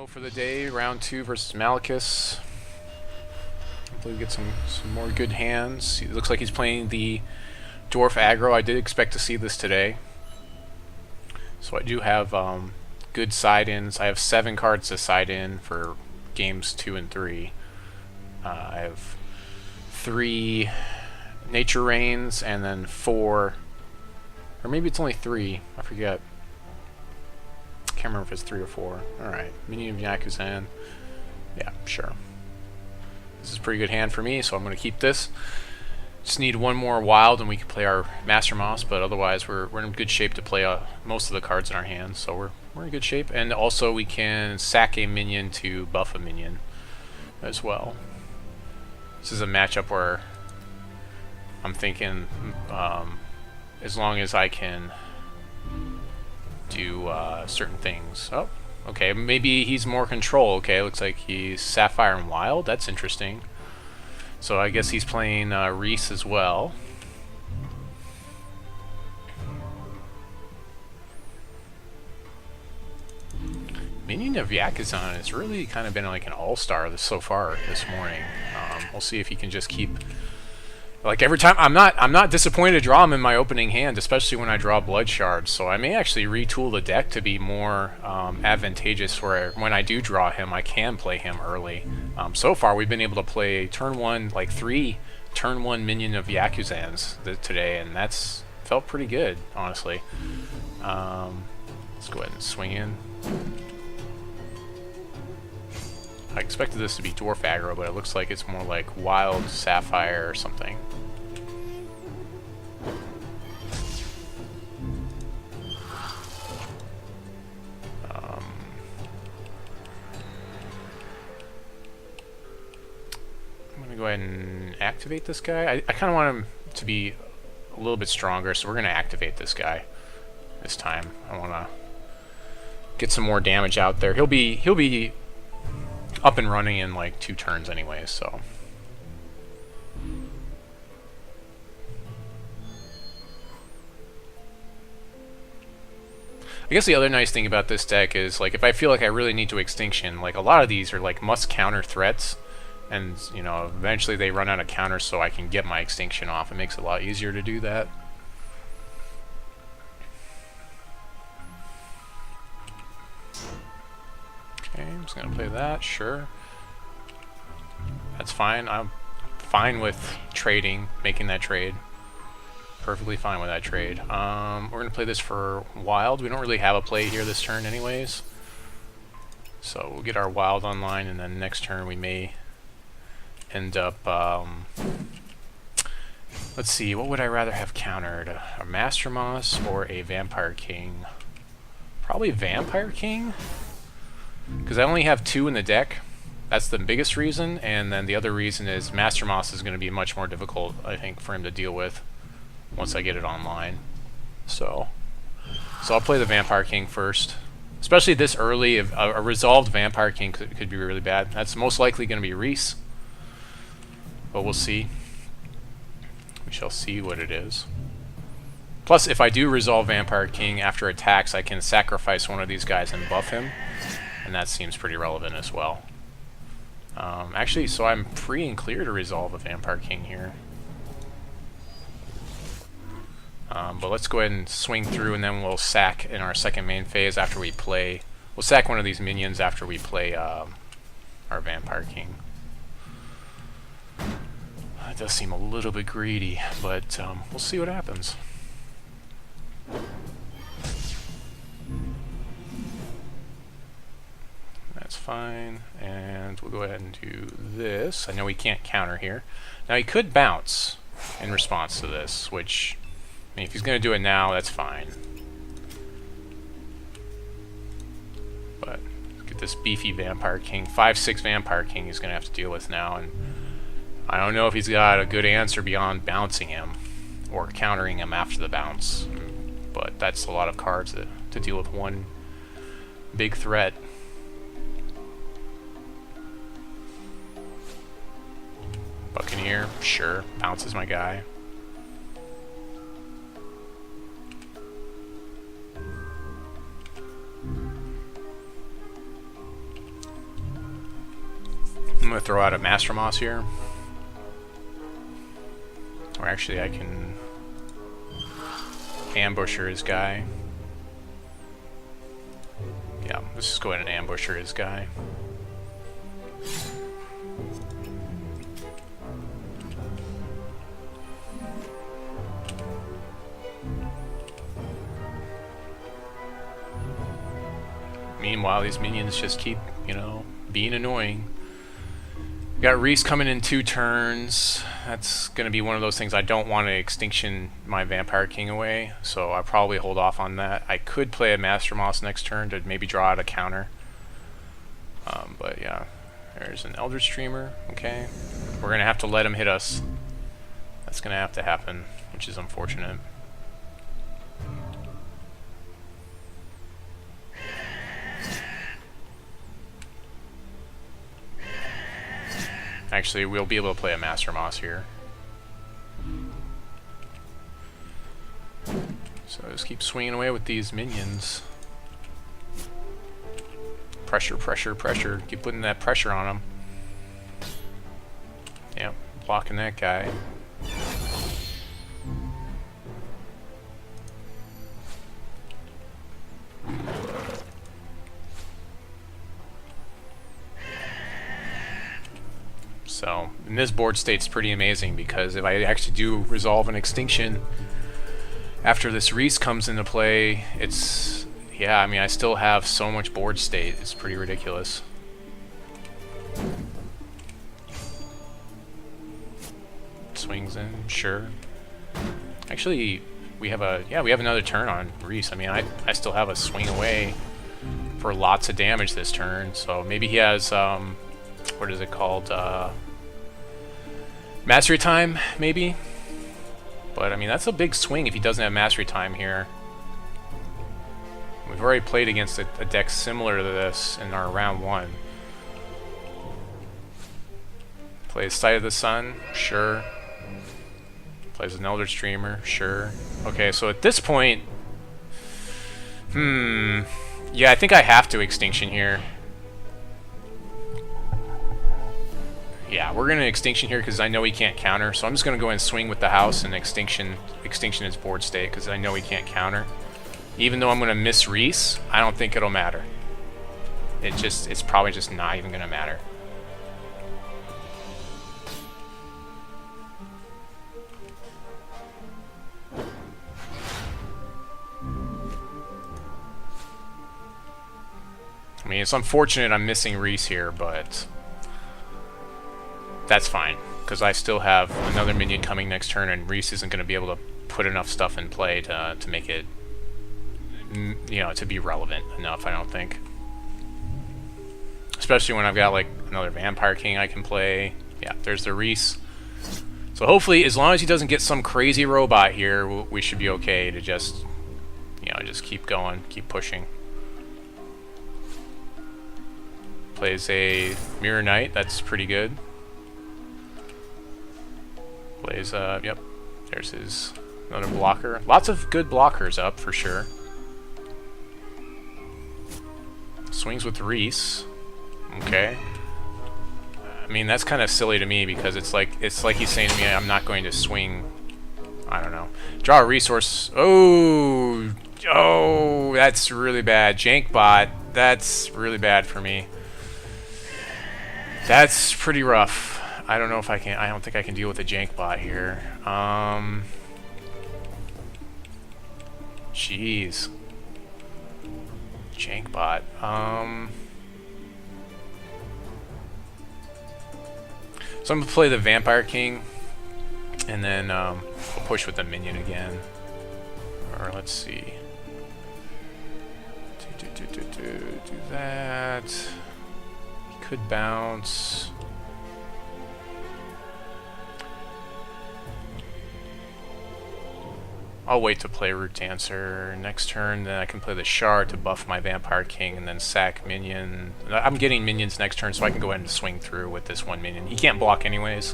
go for the day, round 2 versus Malekith. Hopefully we get some more good hands. It looks like he's playing the Dwarf aggro. I did expect to see this today. So I do have good side-ins. I have 7 cards to side in for games 2 and 3. I have 3 Nature Rains and then 4, or maybe it's only 3, I forget. Can't remember if it's 3 or 4. Alright, Minion of Yazukan. Yeah, sure. This is a pretty good hand for me, so I'm going to keep this. Just need one more wild and we can play our Master Moss, but otherwise we're in good shape to play most of the cards in our hands, so we're in good shape. And also we can sack a minion to buff a minion as well. This is a matchup where I'm thinking as long as I can do certain things. Oh, okay, maybe he's more control. Okay, looks like he's Sapphire and Wild. That's interesting. So I guess he's playing Reese as well. Minion of Yazukan has really kind of been like an all-star so far this morning. We'll see if he can just keep... Like every time, I'm not disappointed to draw him in my opening hand, especially when I draw Blood Shards. So I may actually retool the deck to be more advantageous, where when I do draw him, I can play him early. So far, we've been able to play turn 1, like 3 turn 1 Minion of Yakuzans today, and that's felt pretty good, honestly. Let's go ahead and swing in. I expected this to be Dwarf aggro, but it looks like it's more like Wild Sapphire or something. I'm going to go ahead and activate this guy. I kind of want him to be a little bit stronger, so we're going to activate this guy this time. I want to get some more damage out there. He'll be up and running in like 2 turns anyways, so. I guess the other nice thing about this deck is, like, if I feel like I really need to Extinction, like, a lot of these are like must counter threats, and, you know, eventually they run out of counters so I can get my Extinction off. It makes it a lot easier to do that. Okay, I'm just gonna play that, sure. That's fine. I'm fine with trading, making that trade. Perfectly fine with that trade. We're gonna play this for Wild. We don't really have a play here this turn anyways. So we'll get our Wild online, and then next turn we may end up, let's see, what would I rather have countered? A Master Moss or a Vampire King? Probably Vampire King? Because I only have 2 in the deck. That's the biggest reason, and then the other reason is Master Moss is going to be much more difficult, I think, for him to deal with once I get it online. So I'll play the Vampire King first. Especially this early, if a resolved Vampire King could be really bad. That's most likely going to be Reese. But we'll see. We shall see what it is. Plus, if I do resolve Vampire King after attacks, I can sacrifice one of these guys and buff him. And that seems pretty relevant as well. Actually, so I'm free and clear to resolve a Vampire King here. But let's go ahead and swing through, and then we'll sack in our second main phase after we play. We'll sack one of these minions after we play our Vampire King. It does seem a little bit greedy, but we'll see what happens. That's fine, and we'll go ahead and do this. I know he can't counter here. Now he could bounce in response to this, which, I mean, if he's going to do it now, that's fine. But get this beefy Vampire King. 5/6 Vampire King he's going to have to deal with now, and I don't know if he's got a good answer beyond bouncing him or countering him after the bounce. But that's a lot of cards to deal with one big threat. Buccaneer, sure. Bounce is my guy. throw out a Master Moss here. Or actually, I can Ambusher his guy. Yeah, let's just go ahead and Ambusher his guy. Meanwhile, these minions just keep, you know, being annoying. We got Reese coming in 2 turns. That's going to be one of those things I don't want to Extinction my Vampire King away, so I'll probably hold off on that. I could play a Master Moss next turn to maybe draw out a counter. But yeah, there's an Eldritch Streamer. Okay, we're going to have to let him hit us. That's going to have to happen, which is unfortunate. Actually, we'll be able to play a Master Moss here. So just keep swinging away with these minions. Pressure, pressure, pressure. Keep putting that pressure on them. Yep, blocking that guy. So, and this board state's pretty amazing because if I actually do resolve an Extinction after this Reese comes into play, it's, yeah, I mean, I still have so much board state, it's pretty ridiculous. Swings in, sure. Actually, we have a, yeah, we have another turn on Reese. I mean, I still have a swing away for lots of damage this turn, so maybe he has, what is it called, Mastery Time, maybe? But, I mean, that's a big swing if he doesn't have Mastery Time here. We've already played against a deck similar to this in our round 1. Plays Sight of the Sun, sure. Plays an Elder Streamer, sure. Okay, so at this point... yeah, I think I have to Extinction here. Yeah, we're going to Extinction here because I know he can't counter. So I'm just going to go and swing with the house and Extinction his board state because I know he can't counter. Even though I'm going to miss Reese, I don't think it'll matter. It's probably just not even going to matter. I mean, it's unfortunate I'm missing Reese here, but that's fine, because I still have another minion coming next turn, and Reese isn't going to be able to put enough stuff in play to make it, you know, to be relevant enough, I don't think. Especially when I've got, like, another Vampire King I can play. Yeah, there's the Reese. So hopefully, as long as he doesn't get some crazy robot here, we should be okay to just, you know, just keep going, keep pushing. Plays a Mirror Knight, that's pretty good. Plays, yep, there's his another blocker. Lots of good blockers up, for sure. Swings with Reese. Okay. I mean, that's kind of silly to me because it's like he's saying to me, I'm not going to swing. I don't know. Draw a resource. Oh, that's really bad. Jankbot, that's really bad for me. That's pretty rough. I don't know if I can. I don't think I can deal with a Jankbot here. Jeez. Jankbot. So I'm gonna play the Vampire King, and then we'll push with the minion again. Or let's see. Do that. He could bounce. I'll wait to play Root Dancer next turn, then I can play the Shard to buff my Vampire King and then sack minion. I'm getting minions next turn, so I can go ahead and swing through with this one minion. He can't block anyways,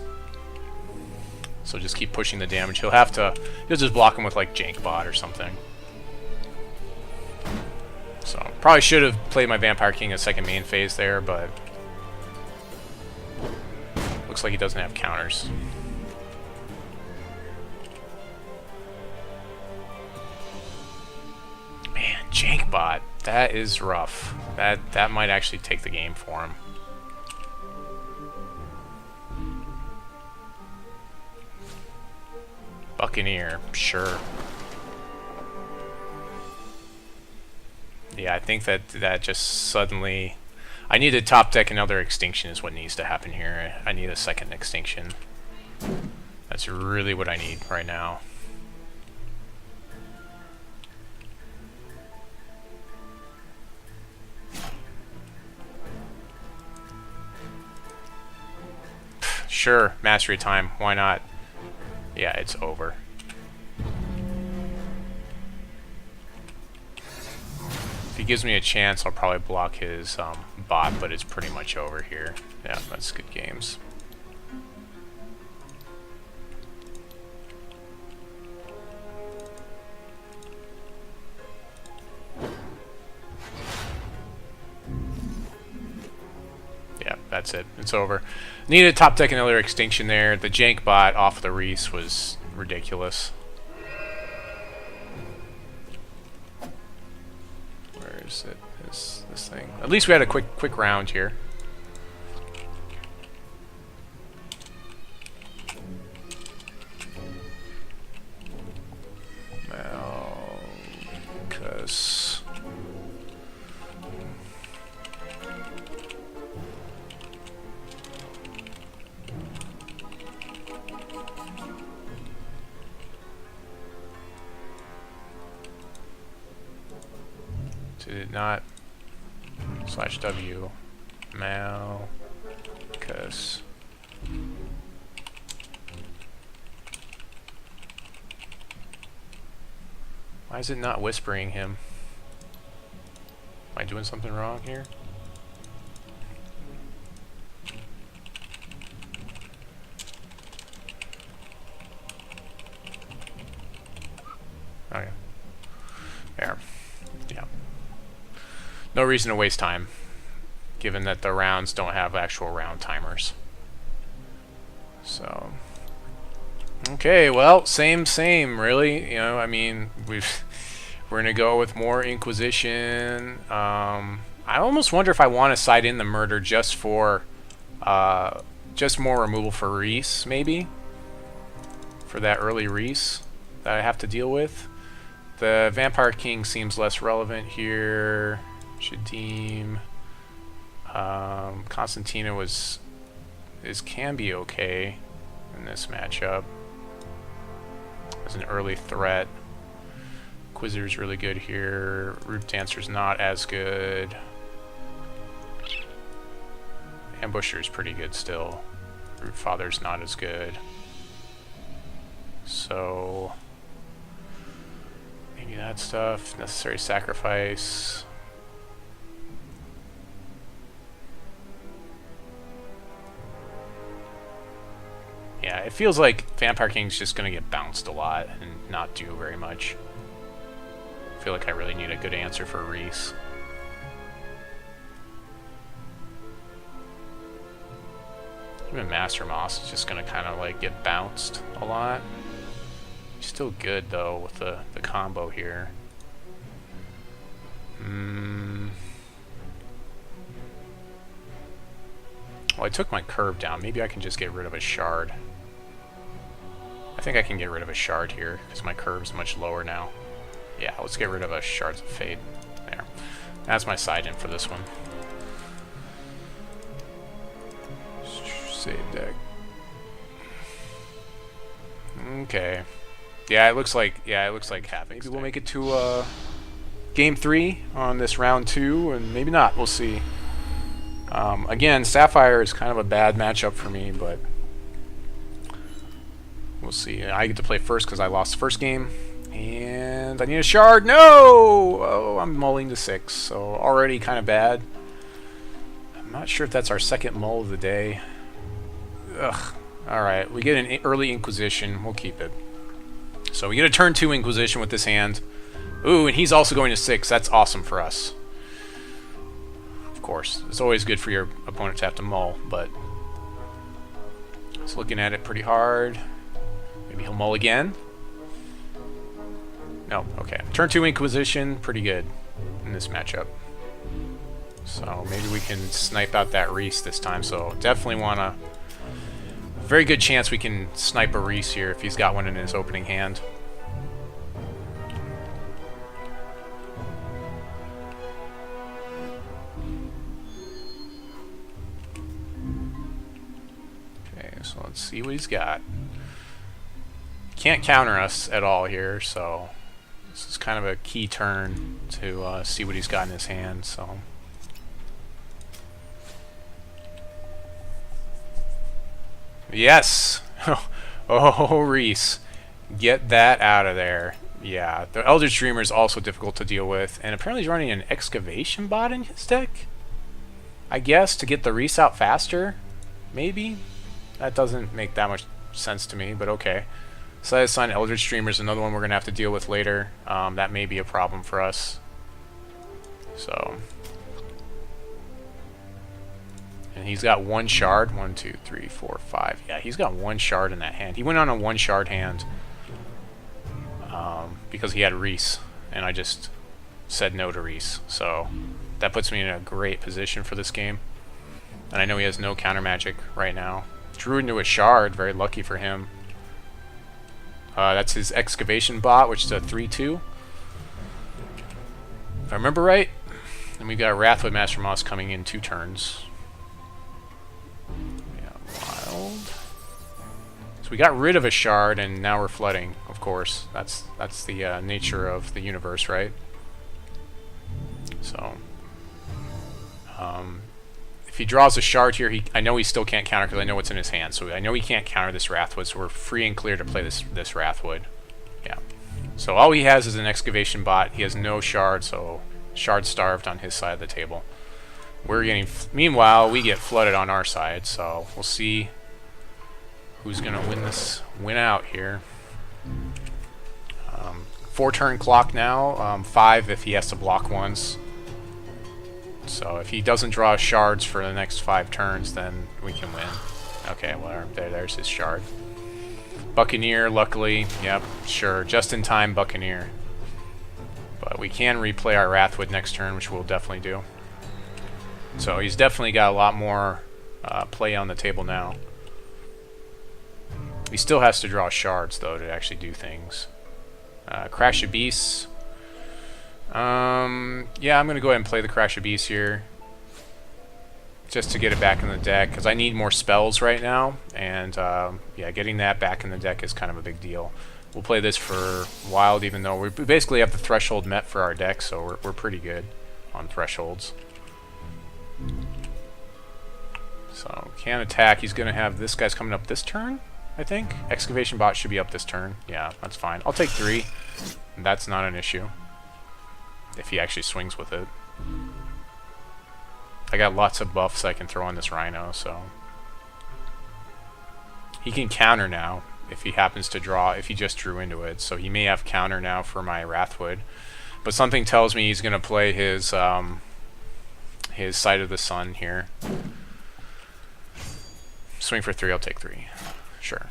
so just keep pushing the damage. He'll just block him with like Jankbot or something. So probably should have played my Vampire King a second main phase there, but Looks like he doesn't have counters. Man, Jankbot. That is rough. That might actually take the game for him. Buccaneer, sure. Yeah, I think that just suddenly... I need to top deck another Extinction is what needs to happen here. I need a second Extinction. That's really what I need right now. Sure, Mastery time. Why not? Yeah, it's over. If he gives me a chance, I'll probably block his bot, but it's pretty much over here. Yeah, that's good games. Yeah, that's it. It's over. Needed top deck another Extinction there. The jank bot off the Reese was ridiculous. Where is it? This thing? At least we had a quick round here. Malchus. Did it not? /W. Malchus. Why is it not whispering him? Am I doing something wrong here? Okay. There. Yeah. No reason to waste time, given that the rounds don't have actual round timers. So, okay, well, same, really. You know, I mean, we're gonna go with more Inquisition. I almost wonder if I want to side in the murder just for, just more removal for Reese, maybe, for that early Reese that I have to deal with. The Vampire King seems less relevant here. Jadiim, Constantina can be okay in this matchup as an early threat. Inquisitor's really good here. Root Dancer's not as good. Ambusher's pretty good still. Rootfather's not as good. So maybe that stuff. Necessary sacrifice. Yeah, it feels like Vampire King's just going to get bounced a lot and not do very much. I feel like I really need a good answer for Reese. Even Master Moss is just going to kind of like get bounced a lot. He's still good though with the combo here. Well, I took my curve down. Maybe I can just get rid of a shard. I think I can get rid of a shard here, because my curve's much lower now. Yeah, let's get rid of a Shards of Fate. There. That's my side in for this one. Save deck. Okay. Yeah, it looks like half. Maybe we'll make it to game 3 on this round 2, and maybe not. We'll see. Again, Sapphire is kind of a bad matchup for me, but we'll see. I get to play first because I lost the first game, and I need a shard. No! Oh, I'm mulling to 6, so already kind of bad. I'm not sure if that's our second mull of the day. Ugh. Alright, we get an early Inquisition. We'll keep it. So we get a turn 2 Inquisition with this hand. Ooh, and he's also going to 6. That's awesome for us. Of course, it's always good for your opponent to have to mull, but He's looking at it pretty hard. Maybe he'll mull again. No, okay. Turn 2 Inquisition, pretty good in this matchup. So maybe we can snipe out that Reese this time. So definitely want to... Very good chance we can snipe a Reese here if he's got one in his opening hand. Okay, so let's see what he's got. Can't counter us at all here, so... This is kind of a key turn to see what he's got in his hand, so... Yes! Oh, Reese. Get that out of there. Yeah, the Eldritch Dreamer is also difficult to deal with, and apparently he's running an Excavation bot in his deck? I guess, to get the Reese out faster? Maybe? That doesn't make that much sense to me, but okay. Side Sign Eldritch Dreamer is another one we're going to have to deal with later. That may be a problem for us. So. And he's got 1 shard. 1, 2, 3, 4, 5. Yeah, he's got 1 shard in that hand. He went on a 1 shard hand. Because he had Reese. And I just said no to Reese. So that puts me in a great position for this game. And I know he has no counter magic right now. Drew into a shard. Very lucky for him. That's his Excavation bot, which is a 3/2. If I remember right. And we got Wrathwood Master Moss coming in 2 turns. Yeah, wild. So we got rid of a shard, and now we're flooding. Of course, that's the nature of the universe, right? So, if he draws a shard here, I know he still can't counter because I know what's in his hand. So I know he can't counter this Wrathwood, so we're free and clear to play this Wrathwood. Yeah. So all he has is an Excavation bot. He has no shard, so shard starved on his side of the table. We're getting... Meanwhile, we get flooded on our side, so we'll see who's going to win out here. 4-turn clock now. 5 if he has to block once. So if he doesn't draw shards for the next 5 turns, then we can win. Okay, well, there's his shard. Buccaneer, luckily. Yep, sure. Just in time, Buccaneer. But we can replay our Wrathwood next turn, which we'll definitely do. So he's definitely got a lot more play on the table now. He still has to draw shards, though, to actually do things. Crash Abyss. Yeah, I'm going to go ahead and play the Crash Abyss here. Just to get it back in the deck, because I need more spells right now. And, yeah, getting that back in the deck is kind of a big deal. We'll play this for Wild, even though we basically have the threshold met for our deck, so we're pretty good on thresholds. So, can't attack. He's going to have this guy's coming up this turn, I think. Excavation bot should be up this turn. Yeah, that's fine. I'll take 3. That's not an issue. If he actually swings with it. I got lots of buffs I can throw on this Rhino, so... He can counter now, if he happens to draw, if he just drew into it. So he may have counter now for my Wrathwood. But something tells me he's going to play his Sight of the Sun here. Swing for 3, I'll take 3. Sure.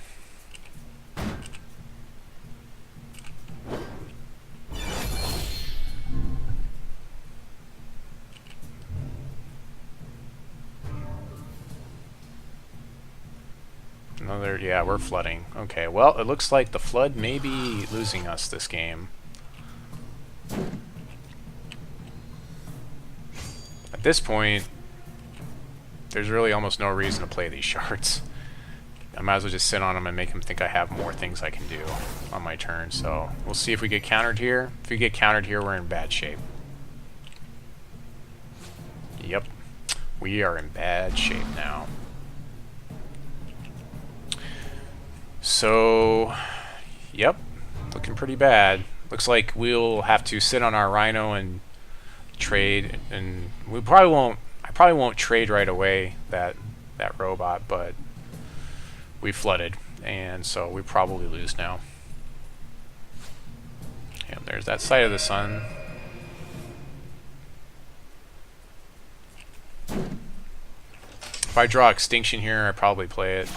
Another, yeah, we're flooding. Okay, well, it looks like the flood may be losing us this game. At this point, there's really almost no reason to play these shards. I might as well just sit on them and make them think I have more things I can do on my turn. So we'll see if we get countered here. If we get countered here, we're in bad shape. Yep, we are in bad shape now. So, yep, looking pretty bad. Looks like we'll have to sit on our Rhino and trade, and we probably won't. I probably won't trade right away that robot, but we flooded, and so we probably lose now. Yeah, there's that Sight of the Sun. If I draw Extinction here, I probably play it.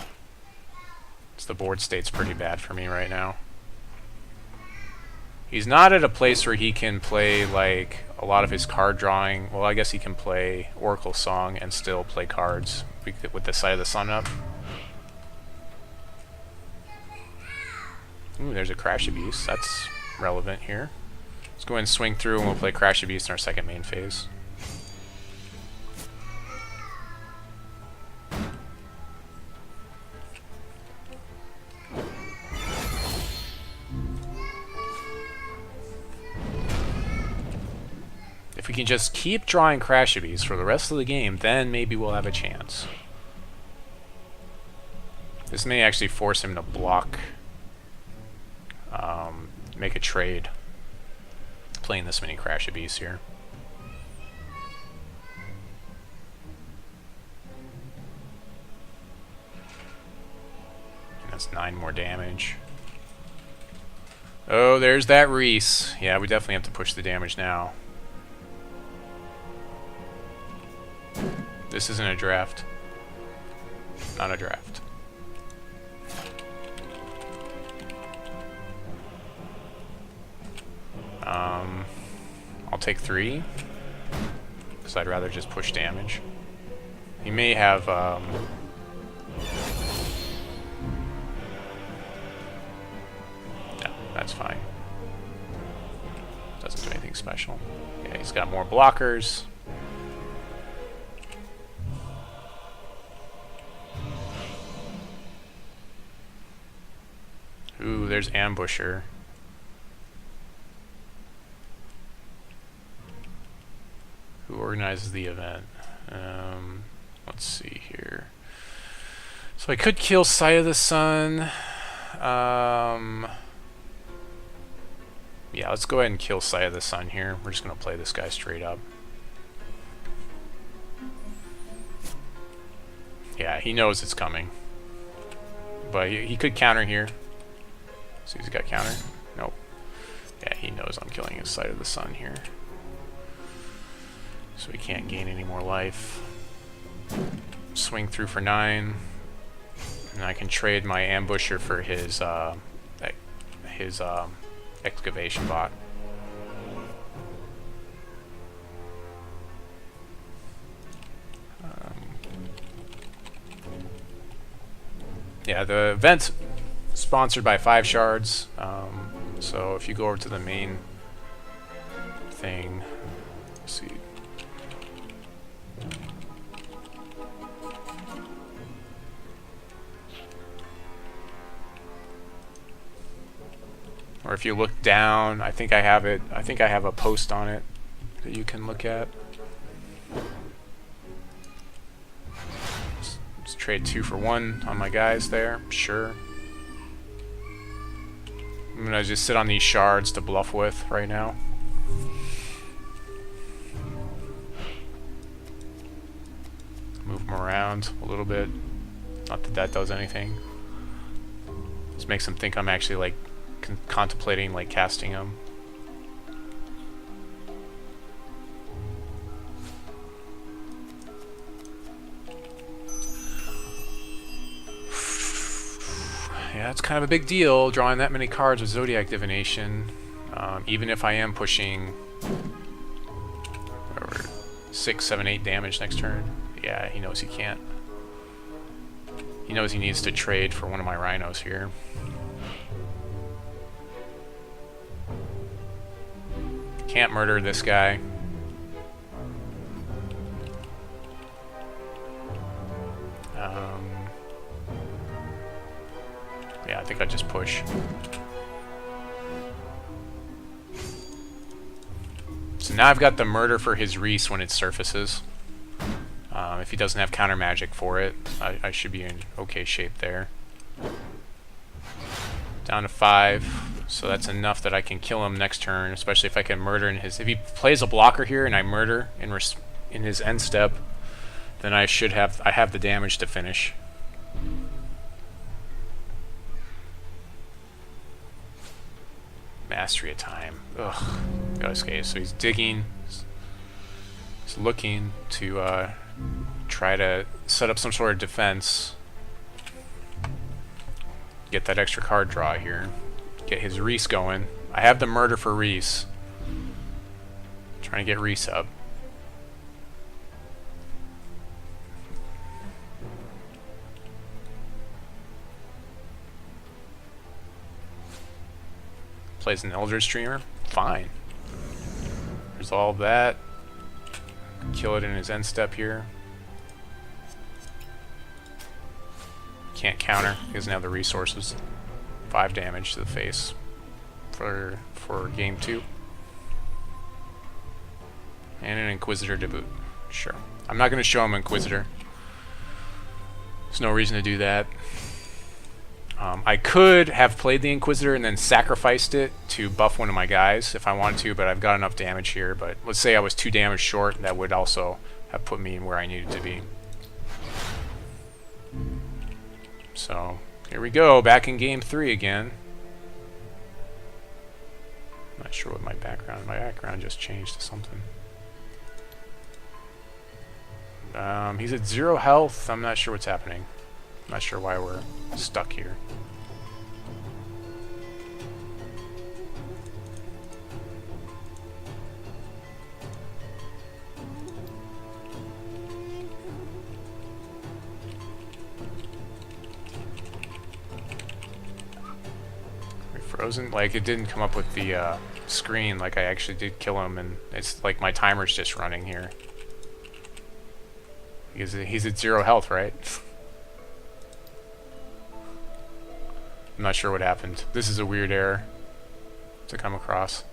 So the board state's pretty bad for me right now. He's not at a place where he can play like a lot of his card drawing. Well, I guess he can play Oracle Song and still play cards with the Sight of the Sun up. Ooh, there's a Crash Abuse. That's relevant here. Let's go ahead and swing through and we'll play Crash Abuse in our second main phase. If we can just keep drawing Crash Abuse for the rest of the game, then maybe we'll have a chance. This may actually force him to block, make a trade, playing this many Crash Abuse here. And that's 9 more damage. Oh, there's that Reese. Yeah, we definitely have to push the damage now. This isn't a draft. Not a draft. I'll take 3, because I'd rather just push damage. He may have, no, that's fine. Doesn't do anything special. Yeah, he's got more blockers. Ooh, there's Ambusher. Who organizes the event? Let's see here. So I could kill Sight of the Sun. Yeah, let's go ahead and kill Sight of the Sun here. We're just going to play this guy straight up. Yeah, he knows it's coming. But he could counter here. So he's got counter. Nope. Yeah, he knows I'm killing his Sight of the Sun here. So he can't gain any more life. Swing through for 9. And I can trade my Ambusher for his excavation bot. Yeah, the event's sponsored by 5 Shards. So if you go over to the main thing, let's see. Or if you look down, I think I have it. I think I have a post on it that you can look at. Let's trade 2 for 1 on my guys there. Sure. I'm gonna just sit on these shards to bluff with right now. Move them around a little bit. Not that that does anything. Just makes them think I'm actually like contemplating like casting them. Yeah, it's kind of a big deal drawing that many cards with Zodiac Divination, even if I am pushing over 6, 7, 8 damage next turn. Yeah, he knows he can't. He knows he needs to trade for one of my rhinos here. Can't murder this guy. Yeah, I think I just push. So now I've got the murder for his Reese when it surfaces. If he doesn't have counter magic for it, I should be in okay shape there. Down to 5, so that's enough that I can kill him next turn, especially if I can murder in his... If he plays a blocker here and I murder in his end step, then I have the damage to finish. Mastery of Time. Ugh. Okay, so he's digging. He's looking to try to set up some sort of defense. Get that extra card draw here. Get his Reese going. I have the murder for Reese. Trying to get Reese up. Plays an Elder Streamer. Fine. Resolve that. Kill it in his end step here. Can't counter. He doesn't have the resources. 5 damage to the face for game 2. And an Inquisitor to boot. Sure. I'm not going to show him Inquisitor. There's no reason to do that. I could have played the Inquisitor and then sacrificed it to buff one of my guys if I wanted to, but I've got enough damage here. But let's say I was 2 damage short, that would also have put me in where I needed to be. So, here we go, back in game 3 again. Not sure what my background just changed to something. He's at 0 health. I'm not sure what's happening. I'm not sure why we're stuck here. Frozen? Like, it didn't come up with the screen like I actually did kill him, and it's like my timer's just running here. Because he's at 0 health, right? I'm not sure what happened. This is a weird error to come across.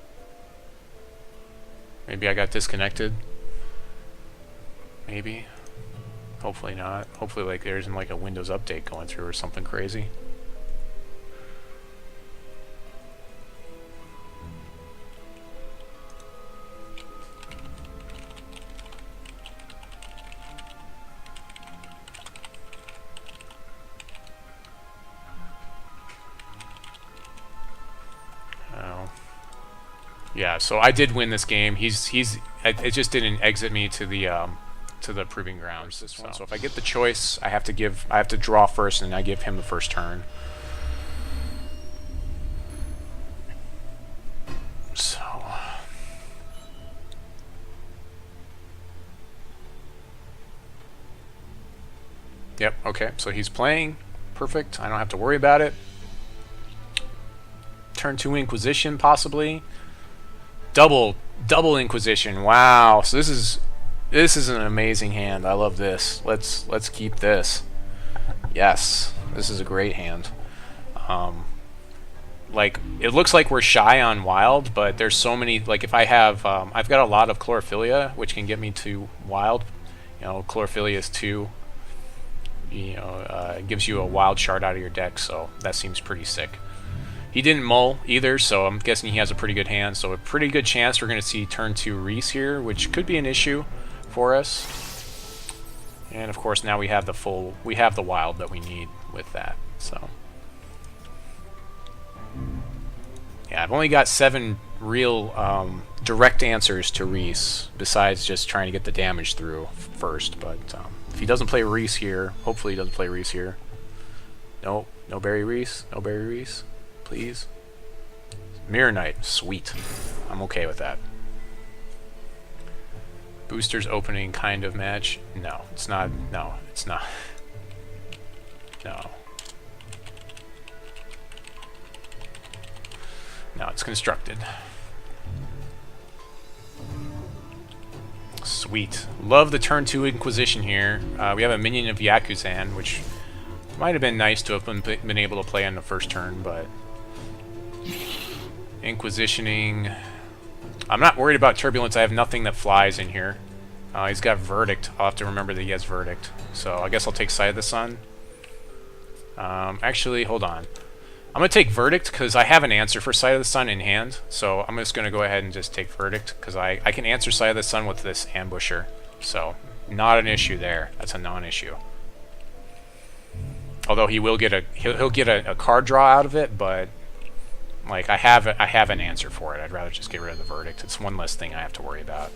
Maybe I got disconnected. Maybe. Hopefully not. Hopefully like there isn't like a Windows update going through or something crazy. Yeah, so I did win this game. It just didn't exit me to the proving grounds this one. So if I get the choice, I have to draw first, and I give him the first turn. So yep, okay. So he's playing. Perfect. I don't have to worry about it. Turn 2 Inquisition possibly. Double Inquisition. Wow. So this is an amazing hand. I love this. Let's keep this. Yes. This is a great hand. Like it looks like we're shy on wild, but there's so many, like if I have I've got a lot of Chlorophyllia which can get me to wild. You know, Chlorophyllia is 2. You know, it gives you a wild shard out of your deck, so that seems pretty sick. He didn't mull either, so I'm guessing he has a pretty good hand. So a pretty good chance we're going to see turn 2 Reese here, which could be an issue for us. And of course now we have the wild that we need with that. So yeah, I've only got 7 real direct answers to Reese, besides just trying to get the damage through first. But if he doesn't play Reese here, hopefully he doesn't play Reese here. Nope, no Berry Reese, no Berry Reese. Please. Mirror Knight. Sweet. I'm okay with that. Boosters opening kind of match. No, it's not. No, it's not. No. No, it's constructed. Sweet. Love the turn 2 Inquisition here. We have a Minion of Yazukan, which might have been nice to have been able to play on the first turn, but Inquisitioning. I'm not worried about Turbulence. I have nothing that flies in here. He's got Verdict. I'll have to remember that he has Verdict. So I guess I'll take Sight of the Sun. Actually, hold on. I'm going to take Verdict because I have an answer for Sight of the Sun in hand. So I'm just going to go ahead and just take Verdict because I can answer Sight of the Sun with this Ambusher. So not an issue there. That's a non-issue. Although he will get he'll get a card draw out of it, but like I have an answer for it. I'd rather just get rid of the Verdict. It's one less thing I have to worry about.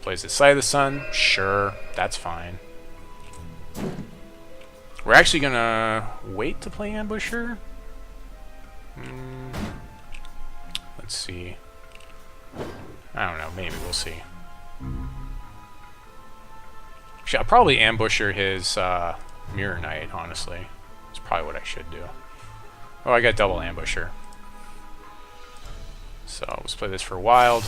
Plays the Sight of the Sun. Sure, that's fine. We're actually gonna wait to play Ambusher. Let's see. I don't know, maybe we'll see. Actually, I'll probably Ambusher his Mirror Knight, honestly. That's probably what I should do. Oh, I got double Ambusher. So let's play this for Wild.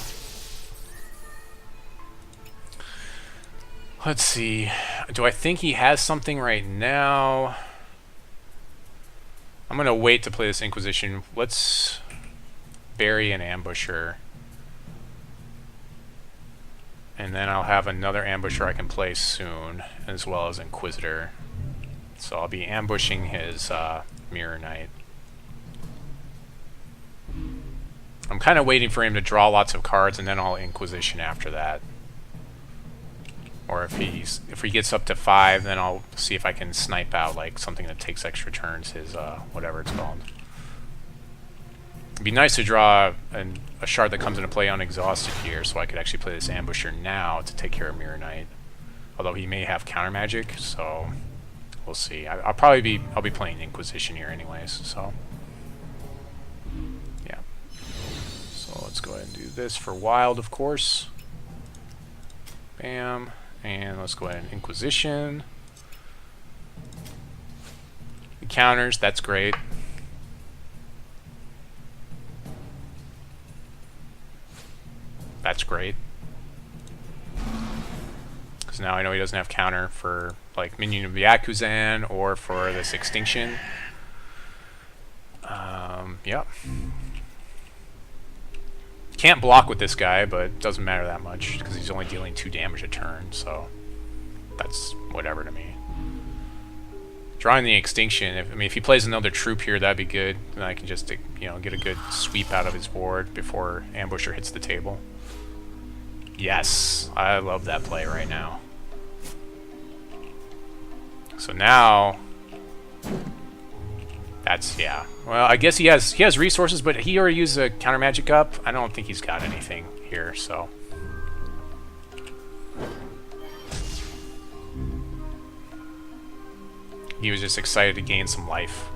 Let's see. Do I think he has something right now? I'm going to wait to play this Inquisition. Let's bury an Ambusher. And then I'll have another Ambusher I can play soon, as well as Inquisitor. So I'll be ambushing his Mirror Knight. I'm kind of waiting for him to draw lots of cards, and then I'll Inquisition after that. Or if he gets up to 5, then I'll see if I can snipe out like something that takes extra turns, his whatever it's called. It'd be nice to draw a shard that comes into play unexhausted here, so I could actually play this Ambusher now to take care of Mirror Knight. Although he may have counter magic, so we'll see. I'll be playing Inquisition here anyways, so yeah. So let's go ahead and do this for Wild, of course. Bam. And let's go ahead and Inquisition. The counters, that's great. That's great. Because now I know he doesn't have counter for like Minion of Yazukan or for this Extinction. Yep. Can't block with this guy, but it doesn't matter that much because he's only dealing 2 damage a turn, so that's whatever to me. Drawing the Extinction, if he plays another troop here, that'd be good. Then I can just, you know, get a good sweep out of his board before Ambusher hits the table. Yes, I love that play right now. So now, that's, yeah. Well, I guess he has resources, but he already used a counter magic up. I don't think he's got anything here, so. He was just excited to gain some life.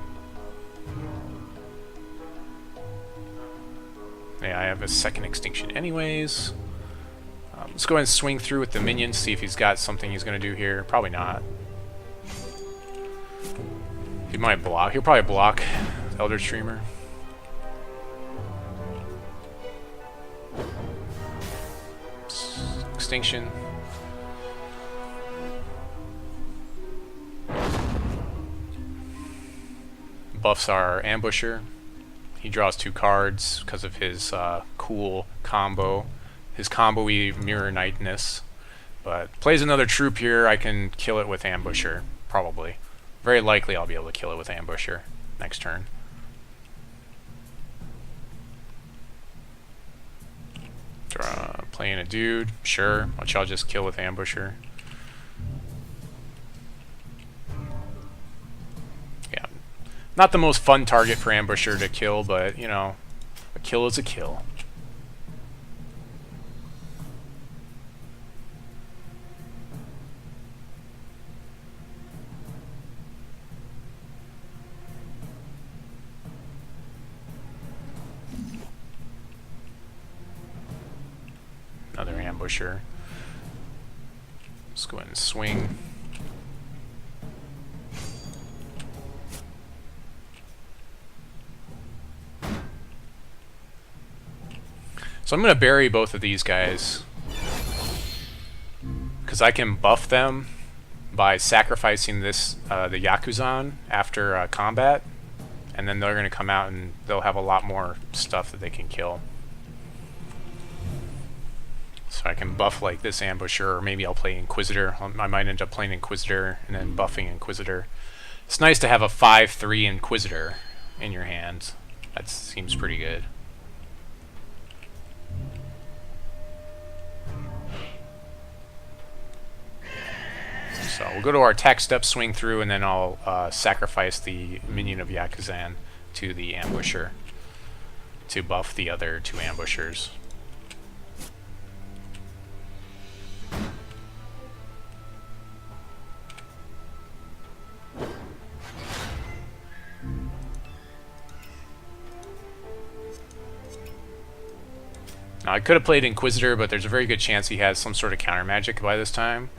Yeah, I have a second Extinction anyways. Let's go ahead and swing through with the minions, see if he's got something he's going to do here. Probably not. He might block. He'll probably block Elder Streamer. Extinction. Buffs our Ambusher. He draws 2 cards because of his cool combo. His combo-y Mirror Knightness. But plays another troop here, I can kill it with Ambusher. Probably. Very likely I'll be able to kill it with Ambusher next turn. Playing a dude, sure. Which I'll just kill with Ambusher. Yeah. Not the most fun target for Ambusher to kill, but, you know, a kill is a kill. Another Ambusher. Let's go ahead and swing. So I'm going to bury both of these guys because I can buff them by sacrificing this the Yakuza after combat, and then they're going to come out and they'll have a lot more stuff that they can kill. So I can buff like this Ambusher, or maybe I'll play Inquisitor. I might end up playing Inquisitor and then buffing Inquisitor. It's nice to have a 5/3 Inquisitor in your hand. That seems pretty good. So we'll go to our attack step, swing through, and then I'll sacrifice the Minion of Yazukan to the Ambusher to buff the other 2 Ambushers. Now, I could have played Inquisitor, but there's a very good chance he has some sort of counter magic by this time.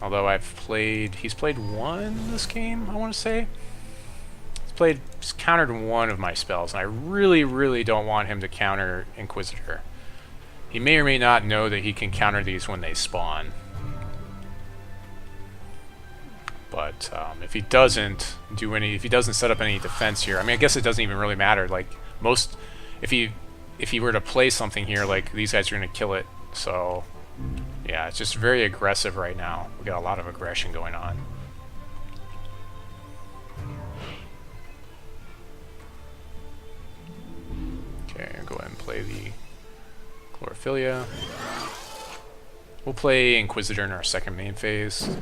Although he's played one this game, I want to say. He's countered one of my spells, and I really, really don't want him to counter Inquisitor. He may or may not know that he can counter these when they spawn. But if he doesn't set up any defense here, I mean, I guess it doesn't even really matter. Like if he were to play something here, like these guys are gonna kill it. So yeah, it's just very aggressive right now. We got a lot of aggression going on. Okay, I'll go ahead and play the Chlorophyllia. We'll play Inquisitor in our second main phase.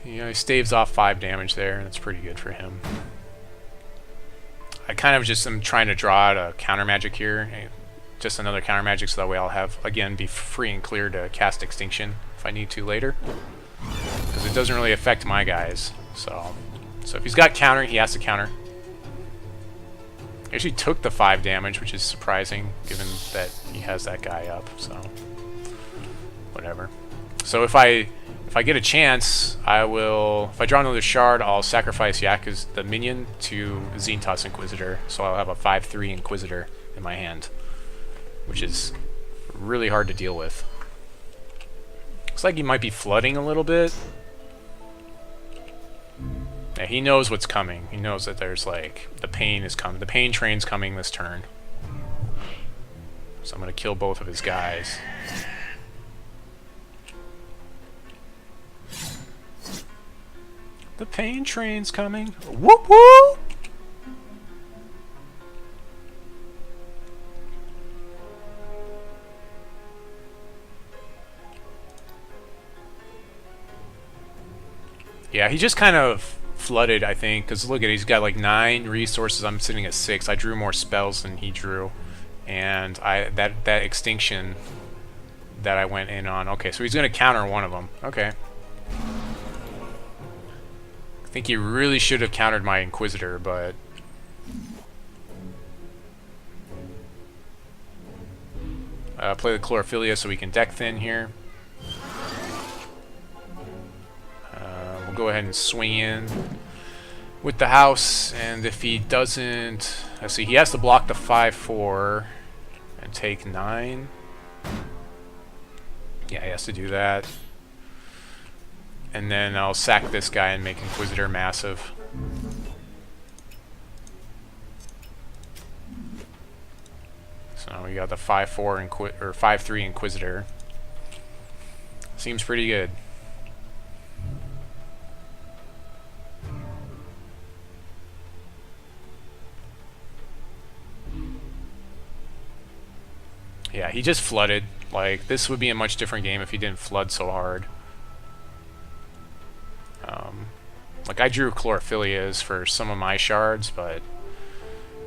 You know, he staves off 5 damage there, and that's pretty good for him. I kind of just am trying to draw out a counter magic here. Just another counter magic, so that way I'll have, again, be free and clear to cast Extinction if I need to later. Because it doesn't really affect my guys. So if he's got counter, he has to counter. He actually took the 5 damage, which is surprising, given that he has that guy up, so whatever. So if I get a chance, I will, if I draw another shard, I'll sacrifice the minion to Xentoth's Inquisitor, so I'll have a 5/3 Inquisitor in my hand, which is really hard to deal with. Looks like he might be flooding a little bit. Yeah, he knows what's coming. He knows that there's like, the pain is coming. The pain train's coming this turn. So I'm going to kill both of his guys. The pain train's coming. Whoop whoop! Yeah, he just kind of flooded, I think, because look at it, he's got like 9 resources. I'm sitting at 6. I drew more spells than he drew, and that Extinction that I went in on. Okay, so he's gonna counter one of them. Okay. I think he really should have countered my Inquisitor, but play the Chlorophyllia so we can deck thin here. We'll go ahead and swing in with the house, and if he doesn't, let's see, he has to block the 5/4 and take 9. Yeah, he has to do that. And then I'll sack this guy and make Inquisitor massive. So now we got the 5/4 or 5/3 Inquisitor. Seems pretty good. Yeah, he just flooded. Like, this would be a much different game if he didn't flood so hard. Like, I drew Chlorophyllias for some of my shards, but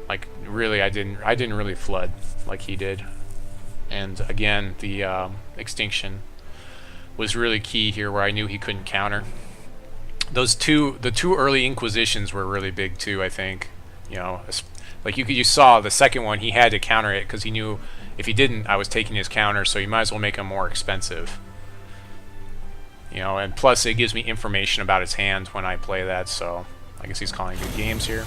like, really, I didn't really flood like he did. And again, the Extinction was really key here, where I knew he couldn't counter. The two early Inquisitions were really big too, I think. You know, like you saw the second one, he had to counter it because he knew if he didn't, I was taking his counter, so you might as well make him more expensive. You know, and plus it gives me information about his hand when I play that, so I guess he's calling good games here.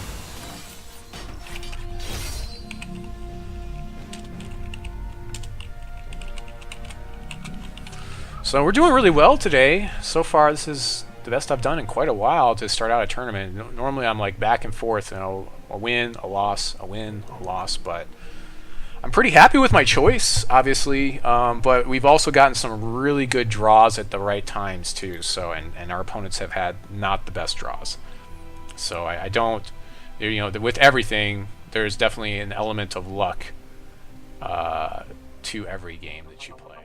So we're doing really well today. So far, this is the best I've done in quite a while to start out a tournament. Normally I'm like back and forth, you know, a win, a loss, a win, a loss, but I'm pretty happy with my choice, obviously, but we've also gotten some really good draws at the right times too. So, and our opponents have had not the best draws. So I don't, you know, with everything, there's definitely an element of luck to every game that you play.